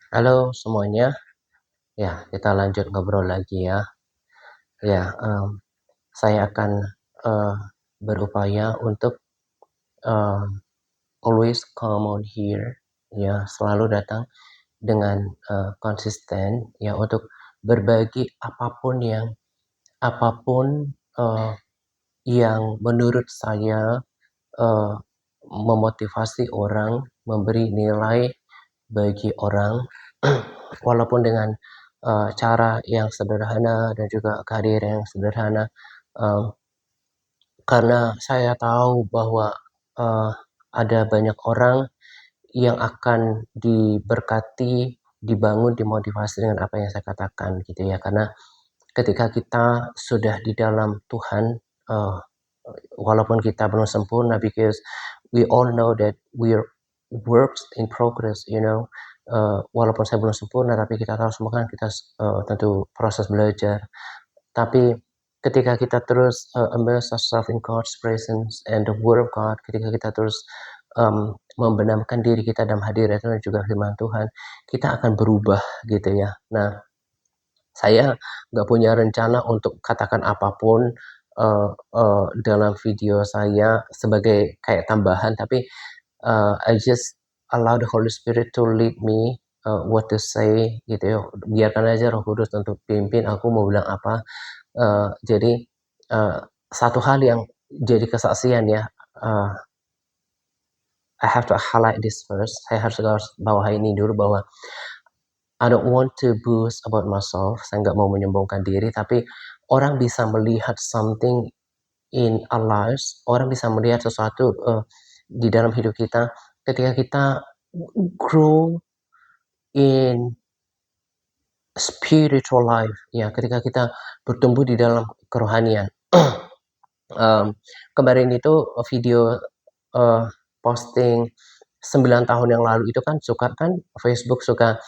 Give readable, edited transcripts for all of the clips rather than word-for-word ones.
Halo semuanya, ya kita lanjut ngobrol lagi ya. Ya, saya akan uh, berupaya untuk uh, always come on here, ya selalu datang dengan konsisten, ya untuk berbagi apapun uh, yang menurut saya uh, memotivasi orang, memberi nilai bagi orang, walaupun dengan cara yang sederhana dan juga kehadiran yang sederhana, um, karena saya tahu bahwa uh, ada banyak orang yang akan diberkati, dibangun, dimotivasi dengan apa yang saya katakan gitu ya. Karena ketika kita sudah di dalam Tuhan, uh, walaupun kita belum sempurna, because we all know that we're works in progress, walaupun saya belum sempurna, tapi kita tahu semua kan kita tentu proses belajar. Tapi ketika kita terus immerse ourselves in God's presence and the Word of God, ketika kita terus membenamkan diri kita dalam hadirat Tuhan dan juga firman Tuhan, kita akan berubah gitu ya. Nah, saya nggak punya rencana untuk katakan apapun dalam video saya sebagai kayak tambahan, tapi I just allow the Holy Spirit to lead me what to say gitu ya. Biarkan aja Roh Kudus untuk pimpin aku mau bilang apa. Jadi satu hal yang jadi kesaksian ya. I have to highlight this first. Saya harus garis bawah ini dulu bahwa I don't want to boast about myself. Saya nggak mau menyombongkan diri, tapi orang bisa melihat something in our lives. Orang bisa melihat sesuatu di dalam hidup kita ketika kita grow in spiritual life. Ya, ketika kita bertumbuh di dalam kerohanian. Kemarin itu video posting 9 tahun yang lalu itu kan suka kan Facebook suka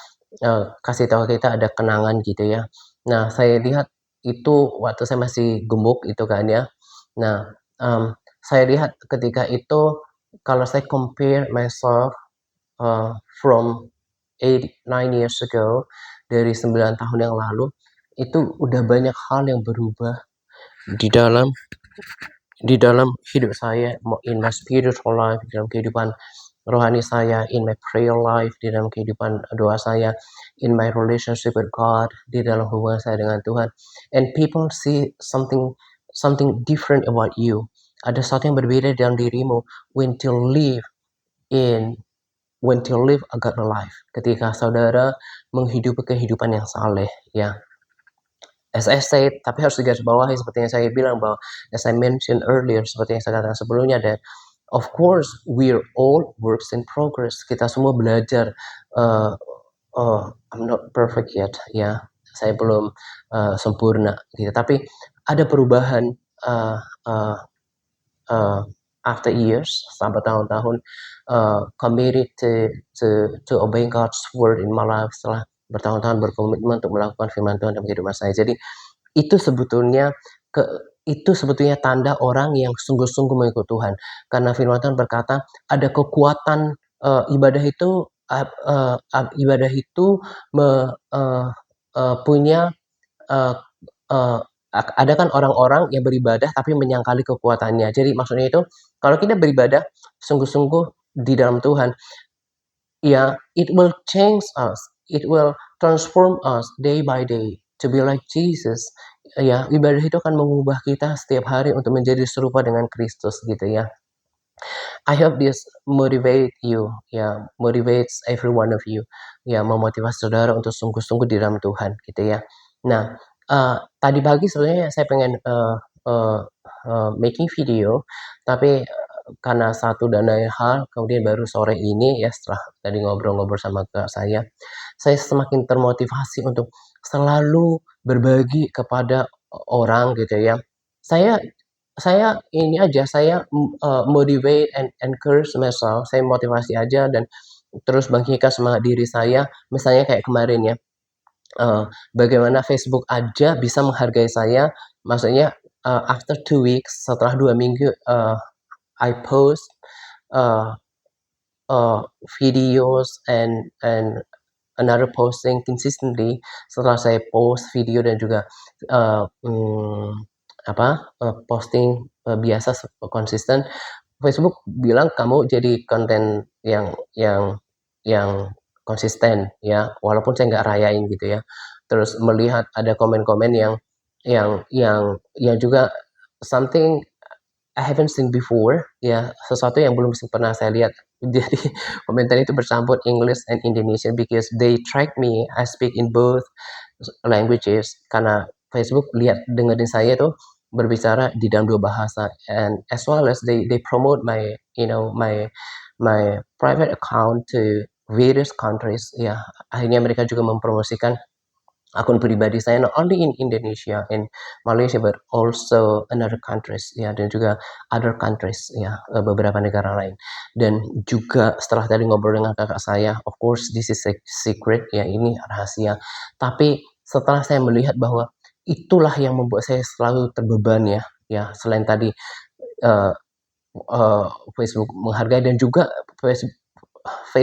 kasih tahu kita ada kenangan gitu ya. Nah, saya lihat itu waktu saya masih gemuk itu kan ya. Nah, saya lihat ketika itu kalau saya compare myself from 9 years ago, dari 9 tahun yang lalu, itu udah banyak hal yang berubah di dalam hidup saya, in my spiritual life, dalam kehidupan rohani saya, in my prayer life, di dalam kehidupan doa saya, in my relationship with God, di dalam hubungan saya dengan Tuhan. And people see something different about you. Ada sesuatu yang berbeda dalam dirimu when you live a godly life. Ketika saudara menghidupi kehidupan yang saleh, ya. As I said, tapi harus digarisbawahi seperti yang saya bilang bahwa as I mentioned earlier, seperti yang saya katakan sebelumnya, that of course we're all works in progress. Kita semua belajar. I'm not perfect yet, ya. Saya belum sempurna, gitu. Tapi ada perubahan after years, sampai tahun-tahun committed to obeying God's word in my life, setelah bertahun-tahun berkomitmen untuk melakukan firman Tuhan dalam kehidupan saya. Jadi itu sebetulnya tanda orang yang sungguh-sungguh mengikut Tuhan. Karena firman Tuhan berkata ada kekuatan ibadah itu punya ada kan orang-orang yang beribadah tapi menyangkali kekuatannya. Jadi maksudnya itu kalau kita beribadah sungguh-sungguh di dalam Tuhan, ya, it will change us. It will transform us day by day to be like Jesus. Ya, ibadah itu akan mengubah kita setiap hari untuk menjadi serupa dengan Kristus gitu ya. I hope this motivate you, ya, motivates every one of you, ya, memotivasi saudara untuk sungguh-sungguh di dalam Tuhan gitu ya. Nah, tadi pagi sebenarnya saya pengen making video, tapi karena satu dan lain hal, kemudian baru sore ini ya setelah tadi ngobrol-ngobrol sama kakak saya semakin termotivasi untuk selalu berbagi kepada orang gitu ya. Saya ini aja, saya motivate and encourage myself, saya motivasi aja dan terus bangkitkan semangat diri saya. Misalnya kayak kemarin ya, bagaimana Facebook aja bisa menghargai saya, maksudnya after 2 weeks, setelah 2 minggu I post videos and another posting consistently setelah saya post video dan juga posting biasa konsisten. Facebook bilang kamu jadi konten yang konsisten ya, walaupun saya nggak rayain gitu ya. Terus melihat ada komen-komen yang juga something I haven't seen before ya, sesuatu yang belum pernah saya lihat. Jadi komentar itu bercampur English and Indonesian because they track me. I speak in both languages karena Facebook lihat dengerin saya tuh berbicara di dalam dua bahasa, and as well as they promote my my private account to various countries ya. Akhirnya mereka juga mempromosikan akun pribadi saya not only in Indonesia and Malaysia but also another countries ya, dan juga other countries ya, beberapa negara lain. Dan juga setelah tadi ngobrol dengan kakak saya, of course this is a secret ya, ini rahasia. Tapi setelah saya melihat bahwa itulah yang membuat saya selalu terbeban ya, selain tadi uh, Facebook menghargai dan juga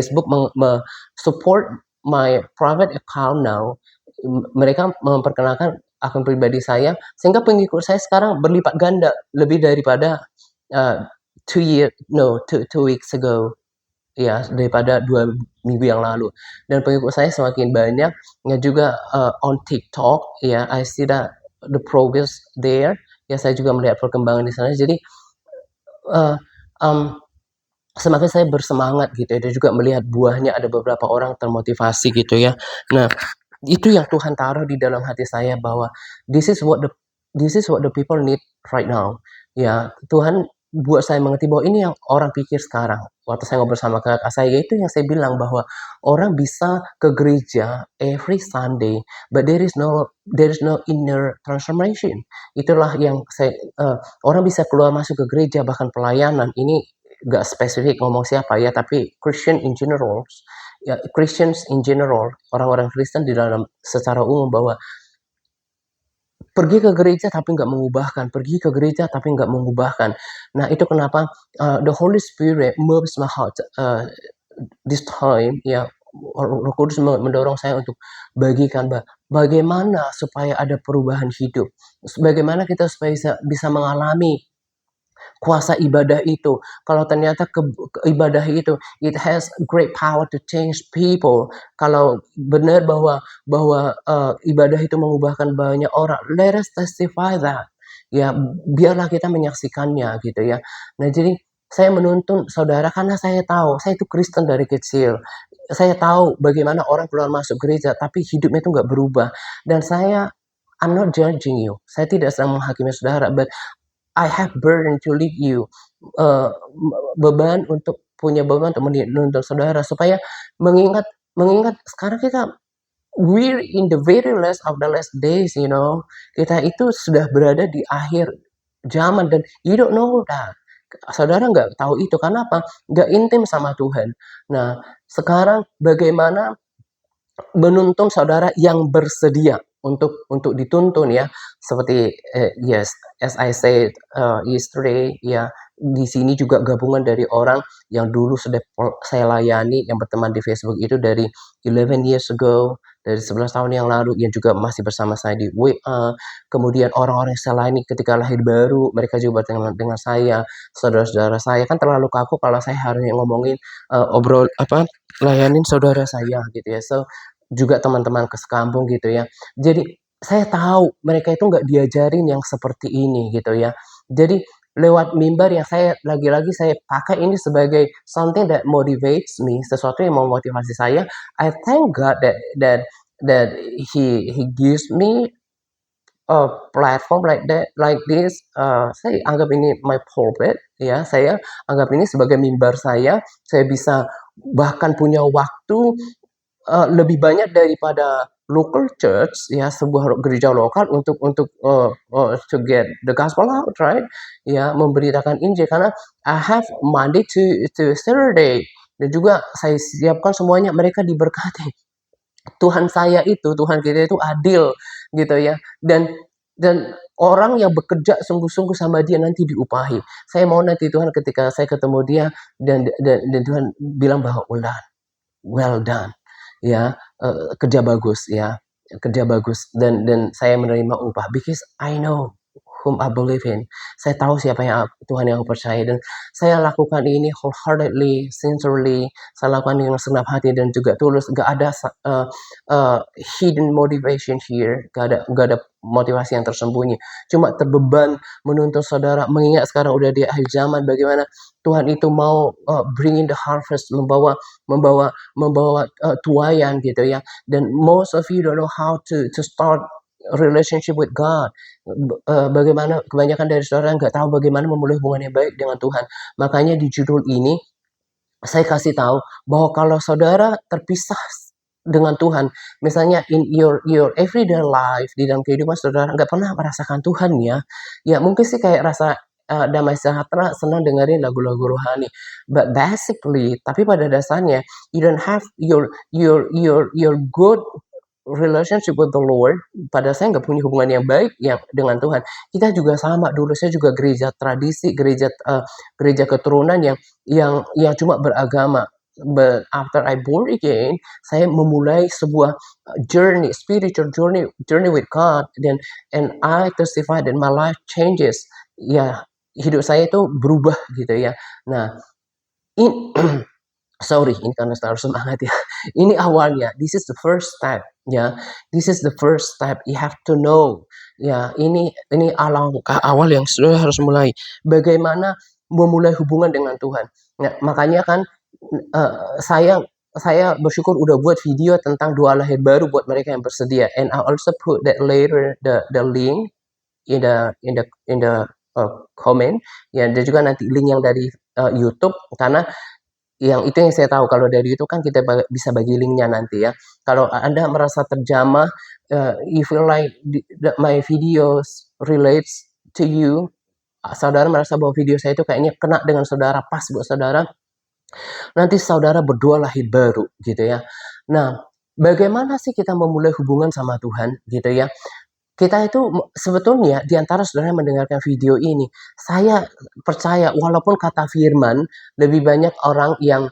Facebook support my private account now. Mereka memperkenalkan akun pribadi saya sehingga pengikut saya sekarang berlipat ganda lebih daripada uh, 2 weeks ago ya, daripada 2 minggu yang lalu. Dan pengikut saya semakin banyak ya, juga on TikTok ya, I see that the progress there ya, saya juga melihat perkembangan di sana. Jadi uh, um, semakin saya bersemangat gitu ya, dan juga melihat buahnya ada beberapa orang termotivasi gitu ya. Nah, itu yang Tuhan taruh di dalam hati saya bahwa this is what the people need right now. Ya, Tuhan buat saya mengerti bahwa ini yang orang pikir sekarang. Waktu saya ngobrol sama kakak saya, itu yang saya bilang bahwa orang bisa ke gereja every Sunday, but there is no inner transformation. Itulah yang orang bisa keluar masuk ke gereja bahkan pelayanan ini gak spesifik ngomong siapa ya, tapi Christian in general ya, Christians in general, orang-orang Kristen di dalam secara umum, bahwa pergi ke gereja tapi nggak mengubahkan, pergi ke gereja tapi nggak mengubahkan. Nah itu kenapa the Holy Spirit moves my heart this time ya. Roh Kudus mendorong saya untuk bagikan bagaimana supaya ada perubahan hidup, bagaimana kita supaya bisa mengalami kuasa ibadah itu. Kalau ternyata ibadah itu it has great power to change people. Kalau benar bahwa ibadah itu mengubahkan banyak orang, let us testify that. Ya, biarlah kita menyaksikannya gitu ya. Nah, jadi saya menuntun saudara karena saya tahu, saya itu Kristen dari kecil. Saya tahu bagaimana orang keluar masuk gereja tapi hidupnya itu nggak berubah. Dan I'm not judging you. Saya tidak sedang menghakimi saudara, but I have burden to lead you, uh, punya beban untuk menuntun saudara supaya mengingat mengingat sekarang we're in the very last of the last days, kita itu sudah berada di akhir zaman, dan you don't know that. Saudara nggak tahu itu, karena apa? Nggak intim sama Tuhan. Nah, sekarang bagaimana menuntun saudara yang bersedia untuk dituntun ya, seperti yes, as I said yesterday ya, di sini juga gabungan dari orang yang dulu sudah saya layani, yang berteman di Facebook itu dari 11 years ago, dari 11 tahun yang lalu, yang juga masih bersama saya di WA. Kemudian orang-orang yang saya layani ketika lahir baru, mereka juga berteman dengan saya. Saudara-saudara saya kan terlalu kaku kalau saya harus ngomongin layanin saudara saya gitu ya. So juga teman-teman sekampung gitu ya. Jadi saya tahu mereka itu nggak diajarin yang seperti ini gitu ya. Jadi lewat mimbar yang lagi-lagi saya pakai ini sebagai something that motivates me, sesuatu yang memotivasi saya. I thank God that he gives me a platform like this. Saya anggap ini my pulpit ya. Saya anggap ini sebagai mimbar saya. Saya bisa bahkan punya waktu lebih banyak daripada local church ya, sebuah gereja lokal, untuk to get the gospel out, right? Ya, memberitakan Injil, karena I have Monday to Saturday, dan juga saya siapkan semuanya, mereka diberkati. Tuhan kita itu adil gitu ya, dan orang yang bekerja sungguh-sungguh sama dia nanti diupahi. Saya mau nanti Tuhan ketika saya ketemu dia, dan Tuhan bilang bahwa well done. ya, kerja bagus ya, kerja bagus dan saya menerima upah because I know whom I believe in. Saya tahu siapa yang Tuhan yang aku percaya dan saya lakukan ini wholeheartedly, sincerely, saya lakukan dengan segenap hati dan juga tulus, gak ada uh, hidden motivation here, gak ada motivasi yang tersembunyi, cuma terbeban menuntun saudara, mengingat sekarang udah di akhir zaman, bagaimana Tuhan itu mau bring in the harvest, membawa tuaian gitu ya. Dan most of you don't know how to start a relationship with God. Bagaimana kebanyakan dari saudara nggak tahu bagaimana memulai hubungan yang baik dengan Tuhan. Makanya di judul ini saya kasih tahu bahwa kalau saudara terpisah dengan Tuhan, misalnya in your everyday life, di dalam kehidupan saudara nggak pernah merasakan Tuhan ya, ya mungkin sih kayak rasa damai sejahtera, senang dengerin lagu-lagu rohani, but basically, tapi pada dasarnya you don't have your good relationship with the Lord. Pada saya nggak punya hubungan yang baik yang dengan Tuhan. Kita juga sama dulu, saya juga gereja tradisi, gereja keturunan yang cuma beragama. But after I born again, saya memulai sebuah journey, spiritual journey with God, and I testify that my life changes. Ya, hidup saya itu berubah gitu ya. Nah, in sorry, ini karena harus semangat ya. Ini awalnya, this is the first step, ya. This is the first step. You have to know, ya. Ini langkah awal yang sudah harus mulai. Bagaimana memulai hubungan dengan Tuhan. Nah, makanya kan uh, saya saya bersyukur udah buat video tentang doa lahir baru buat mereka yang bersedia. And I also put that later the link in the comment. Ya, dan juga nanti link yang dari YouTube, karena yang saya tahu kalau dari itu kan kita bisa bagi linknya nanti ya. Kalau Anda merasa terjamah, you feel like my videos relates to you, saudara merasa bahwa video saya itu kayaknya kena dengan saudara, pas buat saudara, nanti saudara berdoa lahir baru gitu ya. Nah, bagaimana sih kita memulai hubungan sama Tuhan gitu ya? Kita itu sebetulnya di antara saudara yang mendengarkan video ini, saya percaya walaupun kata firman lebih banyak orang yang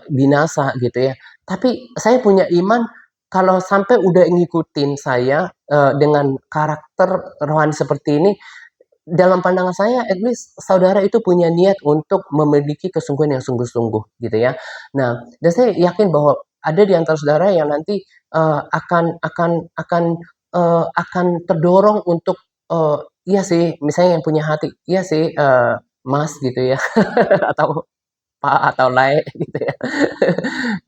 binasa gitu ya. Tapi saya punya iman kalau sampai udah ngikutin saya dengan karakter rohani seperti ini, dalam pandangan saya at least saudara itu punya niat untuk memiliki kesungguhan yang sungguh-sungguh gitu ya. Nah, dan saya yakin bahwa ada di antara saudara yang nanti akan terdorong untuk iya sih, misalnya yang punya hati, iya sih, Mas gitu ya, atau Pak atau Le gitu ya,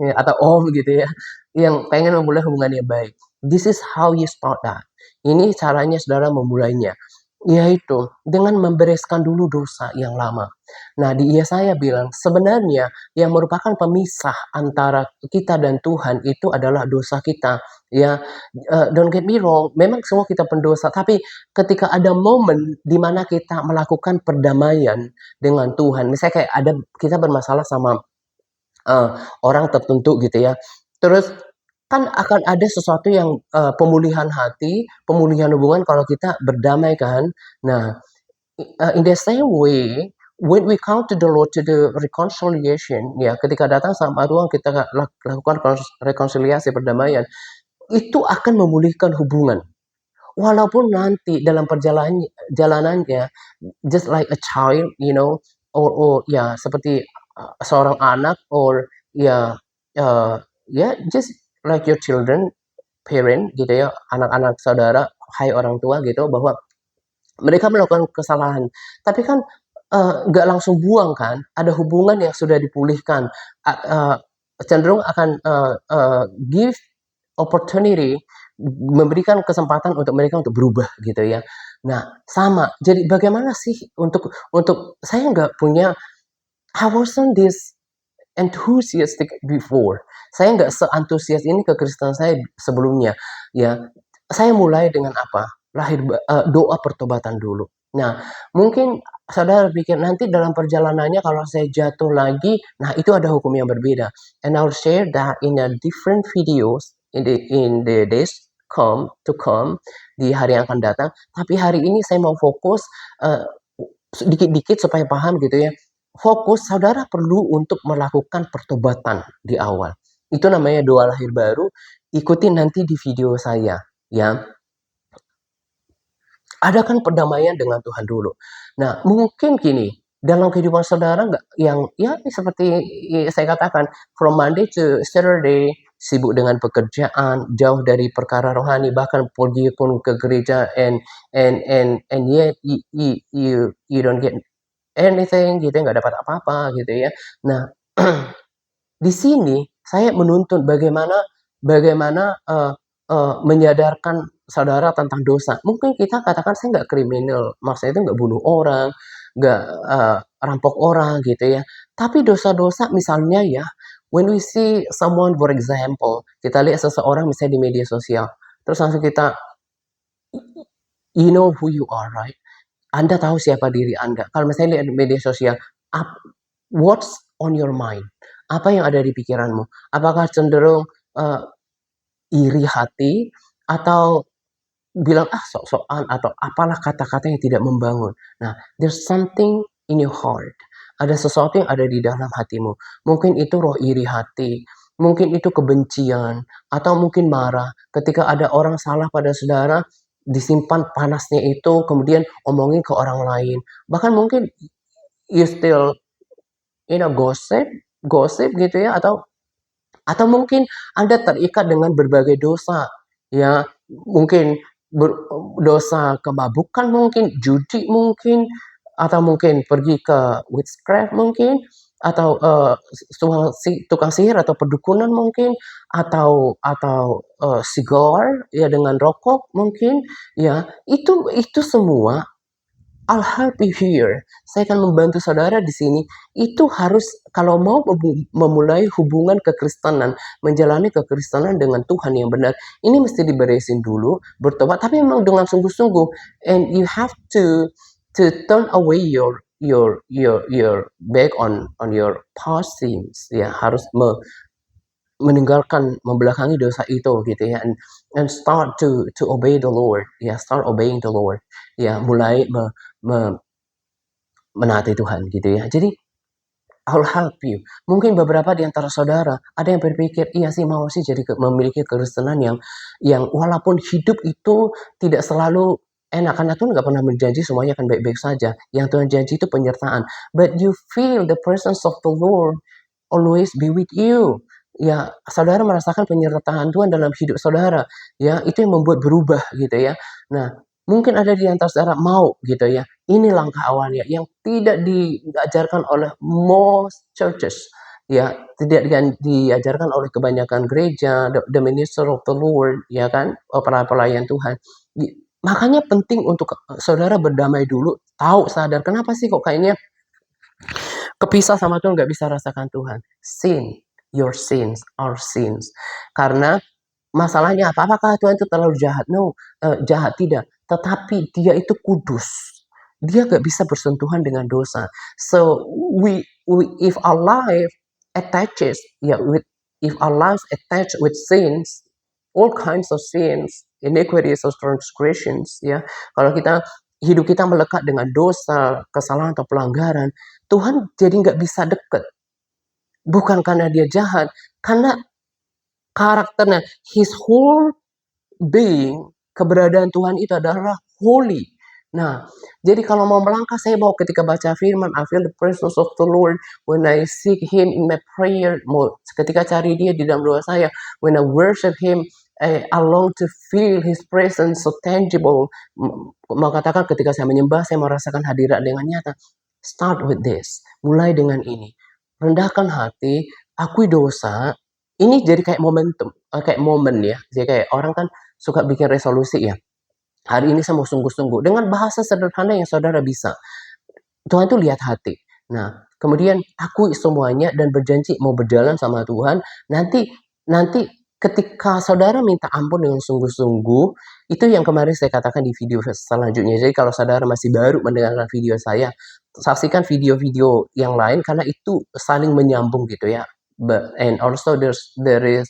ya, atau Om gitu ya, yang pengen memulai hubungan yang baik. This is how you start that. Ini caranya saudara memulainya, yaitu dengan membereskan dulu dosa yang lama. Nah, di Yesaya bilang sebenarnya yang merupakan pemisah antara kita dan Tuhan itu adalah dosa kita. Ya, don't get me wrong, memang semua kita pendosa, tapi ketika ada momen di mana kita melakukan perdamaian dengan Tuhan, misalnya kayak kita bermasalah sama eh, orang tertentu gitu ya. Terus kan akan ada sesuatu yang pemulihan hati, pemulihan hubungan kalau kita berdamai kan. Nah, in the same way, when we come to the Lord to the reconciliation, ya ketika datang sama Tuhan kita lakukan rekonsiliasi perdamaian, itu akan memulihkan hubungan. Walaupun nanti dalam jalanannya, just like a child, or ya seperti seorang anak, or ya just like your children, parent gitu ya, anak-anak saudara, hai orang tua gitu, bahwa mereka melakukan kesalahan. Tapi kan nggak langsung buang kan, ada hubungan yang sudah dipulihkan, cenderung akan give opportunity, memberikan kesempatan untuk mereka untuk berubah gitu ya. Nah, sama. Jadi bagaimana sih untuk saya nggak punya, I wasn't this enthusiastic before. Saya nggak seantusias ini ke Kristen saya sebelumnya. Ya, saya mulai dengan apa? Doa pertobatan dulu. Nah, mungkin saudara pikir nanti dalam perjalanannya kalau saya jatuh lagi, nah itu ada hukum yang berbeda. And I'll share that in a different videos in the days come, di hari yang akan datang. Tapi hari ini saya mau fokus uh, dikit-dikit supaya paham gitu ya. fokus saudara perlu untuk melakukan pertobatan di awal. Itu namanya doa lahir baru. Ikutin nanti di video saya, ya. Adakan perdamaian dengan Tuhan dulu. Nah, mungkin gini, dalam kehidupan saudara nggak yang ya seperti saya katakan, from Monday to Saturday sibuk dengan pekerjaan, jauh dari perkara rohani, bahkan pergi pun ke gereja and yet you don't get anything gitu, nggak dapat apa-apa gitu ya. Nah, di sini saya menuntut bagaimana bagaimana menyadarkan saudara tentang dosa. Mungkin kita katakan saya nggak kriminal, maksudnya itu nggak bunuh orang, nggak rampok orang gitu ya. Tapi dosa-dosa misalnya ya, when we see someone for example, kita lihat seseorang misalnya di media sosial, terus langsung kita, you know who you are, right? Anda tahu siapa diri Anda. Kalau misalnya lihat di media sosial, what's on your mind? Apa yang ada di pikiranmu? Apakah cenderung iri hati atau bilang sok-sokan atau apalah kata-kata yang tidak membangun. Nah, there's something in your heart. Ada sesuatu yang ada di dalam hatimu. Mungkin itu roh iri hati, mungkin itu kebencian, atau mungkin marah. Ketika ada orang salah pada saudara, disimpan panasnya itu, kemudian omongin ke orang lain. Bahkan mungkin you still gossip, gosip gitu ya, atau mungkin Anda terikat dengan berbagai dosa, ya mungkin dosa kemabukan, mungkin judi, mungkin atau mungkin pergi ke witchcraft mungkin, atau tukang sihir atau perdukunan mungkin, atau cigar ya dengan rokok mungkin, ya itu semua I'll help you here. Saya akan membantu saudara di sini. Itu harus kalau mau memulai hubungan kekristenan, menjalani kekristenan dengan Tuhan yang benar, ini mesti diberesin dulu, bertobat, tapi memang dengan sungguh-sungguh. And you have to turn away your back on your past sins. Ya, harus meninggalkan, membelakangi dosa itu gitu ya, and start to obey the Lord, ya, start obeying the Lord, ya, mulai menaati Tuhan gitu ya. Jadi I'll help you. Mungkin beberapa di antara saudara ada yang berpikir, iya sih mau sih jadi memiliki kekristenan yang walaupun hidup itu tidak selalu enak, karena Tuhan nggak pernah berjanji semuanya akan baik-baik saja. Yang Tuhan janji itu penyertaan. But you feel the presence of the Lord always be with you. Ya, saudara merasakan penyertaan Tuhan dalam hidup saudara. Ya, itu yang membuat berubah gitu ya. Nah, mungkin ada di antara saudara mau gitu ya. Ini langkah awalnya yang tidak diajarkan oleh most churches. Ya, tidak diajarkan oleh kebanyakan gereja, the minister of the Lord, ya kan, para pelayan Tuhan. Makanya penting untuk saudara berdamai dulu, tahu, sadar, kenapa sih kok kayaknya kepisah sama Tuhan, nggak bisa rasakan Tuhan. Sin, your sins, our sins. Karena masalahnya apa? Apakah Tuhan itu terlalu jahat? No, jahat tidak. Tetapi dia itu kudus. Dia nggak bisa bersentuhan dengan dosa. So if our life attaches, ya, if our lives attached with sins, all kinds of sins, iniquities or transgressions, ya. Kalau hidup kita melekat dengan dosa, kesalahan atau pelanggaran, Tuhan jadi nggak bisa deket. Bukan karena dia jahat, karena karakternya, his whole being, keberadaan Tuhan itu adalah holy. Nah, jadi kalau mau melangkah, saya mau ketika baca firman, I feel the presence of the Lord when I seek Him in my prayer mode. Ketika cari Dia di dalam doa saya, when I worship Him, I long to feel His presence so tangible. Mau katakan ketika saya menyembah, saya merasakan hadirat dengan nyata. Start with this. Mulai dengan ini. Rendahkan hati, akui dosa. Ini jadi kayak momentum, kayak momen ya. Jadi kayak orang kan suka bikin resolusi ya. Hari ini saya mau sungguh-sungguh. Dengan bahasa sederhana yang saudara bisa. Tuhan itu lihat hati. Nah, kemudian akui semuanya dan berjanji mau berjalan sama Tuhan. Nanti ketika saudara minta ampun dengan sungguh-sungguh, itu yang kemarin saya katakan di video selanjutnya. Jadi kalau saudara masih baru mendengarkan video saya, saksikan video-video yang lain karena itu saling menyambung gitu ya. And also there is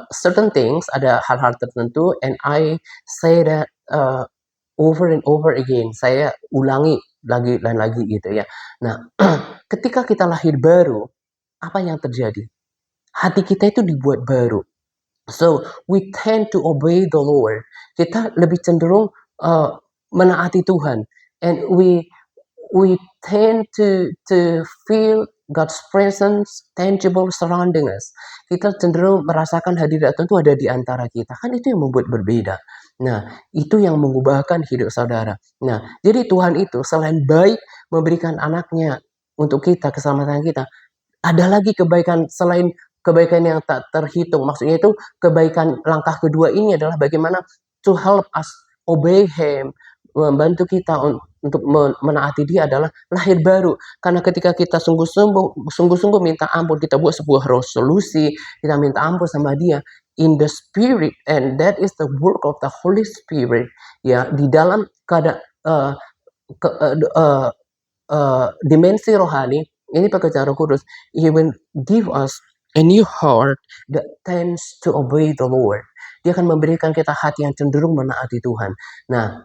certain things, ada hal-hal tertentu, and I say that over and over again. Saya ulangi lagi dan lagi gitu ya. Nah, ketika kita lahir baru, apa yang terjadi? Hati kita itu dibuat baru. So, we tend to obey the Lord. Kita lebih cenderung menaati Tuhan. And we tend to feel God's presence tangible surrounding us. Kita cenderung merasakan hadirat Tuhan itu ada di antara kita. Kan itu yang membuat berbeda. Nah, itu yang mengubahkan hidup saudara. Nah, jadi Tuhan itu selain baik memberikan anaknya untuk kita, keselamatan kita, ada lagi kebaikan selain kebaikan yang tak terhitung. Maksudnya itu kebaikan langkah kedua ini adalah bagaimana to help us obey Him, membantu kita untuk menaati Dia adalah lahir baru. Karena ketika kita sungguh-sungguh minta ampun, kita buat sebuah resolusi, kita minta ampun sama Dia in the Spirit, and that is the work of the Holy Spirit. Ya, di dalam dimensi rohani, ini pekerjaan Roh Kudus, He will give us a new heart that tends to obey the Lord. Dia akan memberikan kita hati yang cenderung menaati Tuhan. Nah,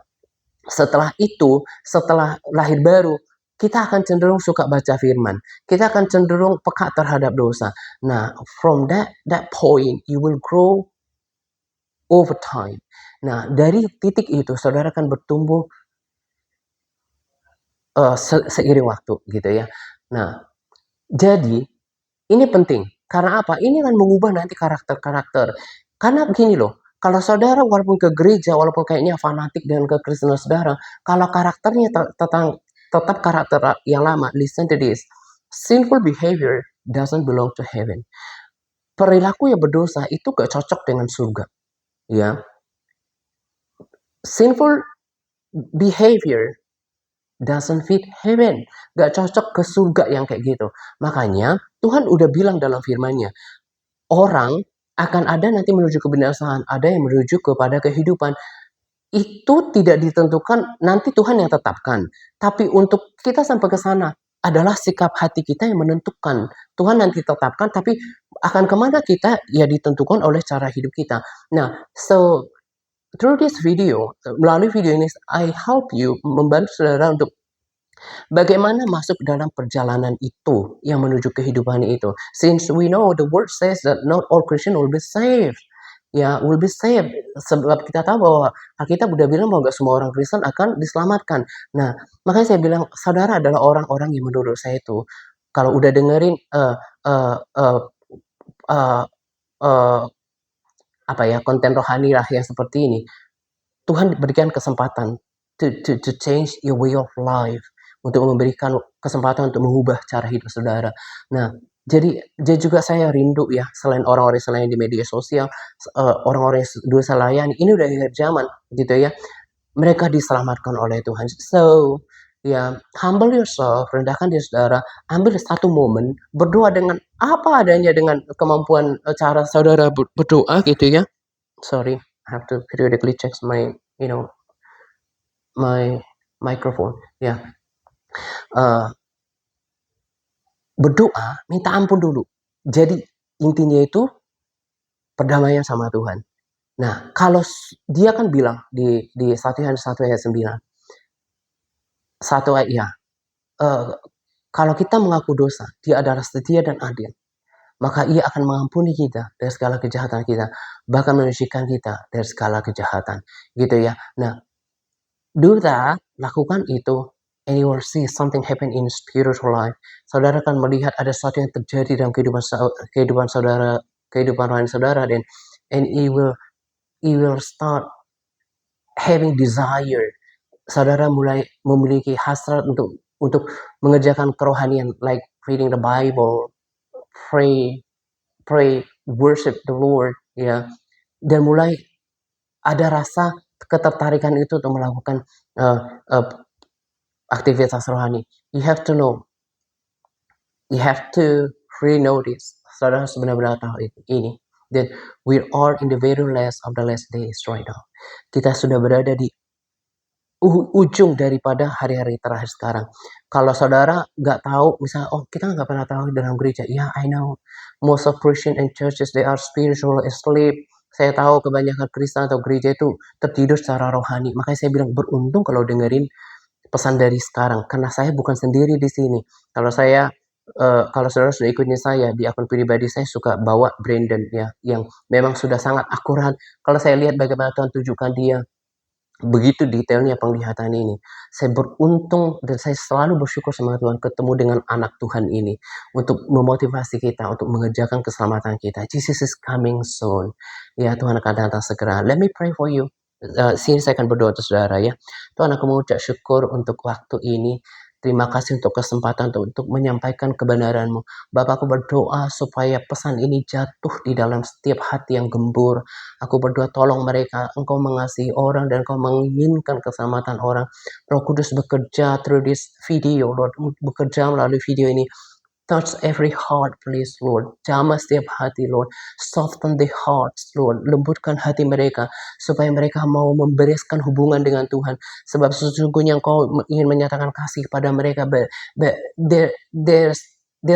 setelah itu, setelah lahir baru, kita akan cenderung suka baca firman. Kita akan cenderung peka terhadap dosa. Nah, from that point, you will grow over time. Nah, dari titik itu, saudara akan bertumbuh seiring waktu, gitu ya. Nah, jadi ini penting. Karena apa? Ini akan mengubah nanti karakter-karakter. Karena begini loh, kalau saudara walaupun ke gereja, walaupun kayaknya fanatik dengan kekristenan saudara, kalau karakternya tetap karakter yang lama, listen to this. Sinful behavior doesn't belong to heaven. Perilaku yang berdosa itu gak cocok dengan surga. Ya. Sinful behavior doesn't fit heaven. Gak cocok ke surga yang kayak gitu. Makanya Tuhan udah bilang dalam firman-Nya, orang akan ada nanti menuju kebinasaan, ada yang menuju kepada kehidupan. Itu tidak ditentukan, nanti Tuhan yang tetapkan. Tapi untuk kita sampai ke sana adalah sikap hati kita yang menentukan. Tuhan nanti tetapkan, tapi akan kemana kita ya ditentukan oleh cara hidup kita. Nah, so through this video, melalui video ini, I help you, membantu saudara untuk bagaimana masuk dalam perjalanan itu yang menuju kehidupan itu. Since we know the word says that not all Christian will be saved. Ya, will be saved. Sebab kita tahu bahwa Alkitab udah bilang bahwa gak semua orang Kristen akan diselamatkan. Nah, makanya saya bilang, saudara adalah orang-orang yang menurut saya itu, kalau udah dengerin konten rohani lah yang seperti ini, Tuhan berikan kesempatan to change your way of life, untuk memberikan kesempatan untuk mengubah cara hidup saudara. Nah, jadi juga saya rindu ya, selain orang-orang selain di media sosial, orang-orang yang dulu saya layani, ini udah akhir zaman gitu ya, mereka diselamatkan oleh Tuhan. So, ya, humble yourself, rendahkan diri saudara, ambil satu momen, berdoa dengan apa adanya, dengan kemampuan cara saudara berdoa gitu ya. Sorry, I have to periodically check my microphone. Ya, berdoa, minta ampun dulu. Jadi intinya itu perdamaian sama Tuhan. Nah, kalau dia kan bilang di 1 Yohanes 1 ayat 9, kalau kita mengaku dosa, Dia adalah setia dan adil, maka Ia akan mengampuni kita dari segala kejahatan kita, bahkan menyucikan kita dari segala kejahatan, gitu ya. Nah, do that, lakukan itu, and you will see something happen in spiritual life. Saudara akan melihat ada sesuatu yang terjadi dalam kehidupan saudara, kehidupan rohani saudara, dan and you will start having desire. Saudara mulai memiliki hasrat untuk mengerjakan kerohanian, like reading the Bible, pray, worship the Lord, ya. Dan mulai ada rasa ketertarikan itu untuk melakukan aktivitas rohani. You have to know, you have to really know this. Saudara benar-benar tahu ini. That we are in the very last of the last days right now. Kita sudah berada di ujung daripada hari-hari terakhir sekarang. Kalau saudara nggak tahu, misalnya, kita nggak pernah tahu dalam gereja. Yeah, I know. Most of Christian and churches, they are spiritual asleep. Saya tahu kebanyakan Kristen atau gereja itu tertidur secara rohani. Makanya saya bilang beruntung kalau dengerin pesan dari sekarang, karena saya bukan sendiri di sini. Kalau saudara sudah ikutin saya di akun pribadi, saya suka bawa Brandon ya, yang memang sudah sangat akurat. Kalau saya lihat bagaimana Tuhan tunjukkan dia, begitu detailnya penglihatan ini. Saya beruntung dan saya selalu bersyukur sama Tuhan ketemu dengan anak Tuhan ini untuk memotivasi kita, untuk mengerjakan keselamatan kita. Jesus is coming soon. Ya, Tuhan akan datang segera. Let me pray for you. Sini saya akan berdoa untuk saudara ya. Tuhan, aku mengucap syukur untuk waktu ini. Terima kasih untuk kesempatan untuk menyampaikan kebenaran-Mu. Bapak, aku berdoa supaya pesan ini jatuh di dalam setiap hati yang gembur. Aku berdoa tolong mereka, Engkau mengasihi orang dan Engkau menginginkan keselamatan orang. Roh Kudus bekerja through this video, Lord, bekerja melalui video ini. Touch every heart, please, Lord. Jamah setiap hati, Lord. Soften the hearts, Lord. Lembutkan hati mereka, supaya mereka mau membereskan hubungan dengan Tuhan. Sebab sesungguhnya Engkau ingin menyatakan kasih kepada mereka. But there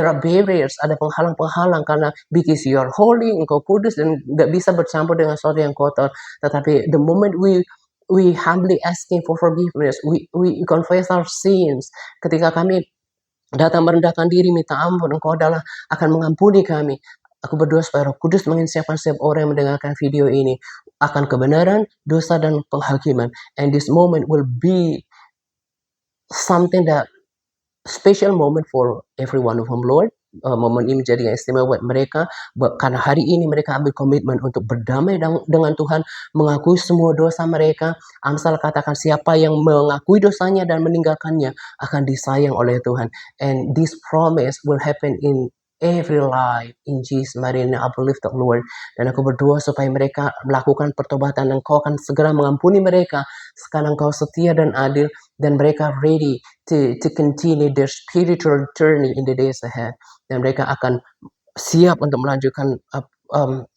are barriers, ada penghalang-penghalang, karena because you are holy, Engkau kudus, dan gak bisa bercampur dengan sesuatu yang kotor. Tetapi the moment we humbly asking for forgiveness, we confess our sins. Ketika kami datang merendahkan diri, minta ampun, Engkau akan mengampuni kami. Aku berdoa supaya Roh Kudus menginsiapkan setiap orang yang mendengarkan video ini akan kebenaran, dosa, dan penghakiman. And this moment will be something that special moment for every one of them, Lord. Momen ini menjadi yang istimewa buat mereka, karena hari ini mereka ambil komitmen untuk berdamai dengan Tuhan, mengakui semua dosa mereka. Amsal katakan, siapa yang mengakui dosanya dan meninggalkannya akan disayang oleh Tuhan. And this promise will happen in every life. In Jesus' mighty name, I believe the Lord. Dan aku berdoa supaya mereka melakukan pertobatan, dan Engkau akan segera mengampuni mereka. Sekarang Engkau setia dan adil, dan mereka ready to continue their spiritual journey in the days ahead. Dan mereka akan siap untuk melanjutkan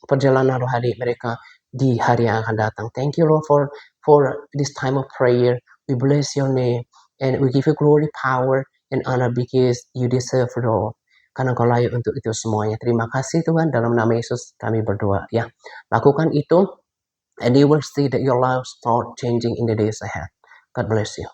perjalanan rohani mereka di hari yang akan datang. Thank you, Lord, for this time of prayer. We bless your name, and we give you glory, power, and honor, because you deserve it all. Karena Engkau layak untuk itu semuanya. Terima kasih Tuhan, dalam nama Yesus kami berdoa ya. Lakukan itu, and you will see that your life start changing in the days ahead. God bless you.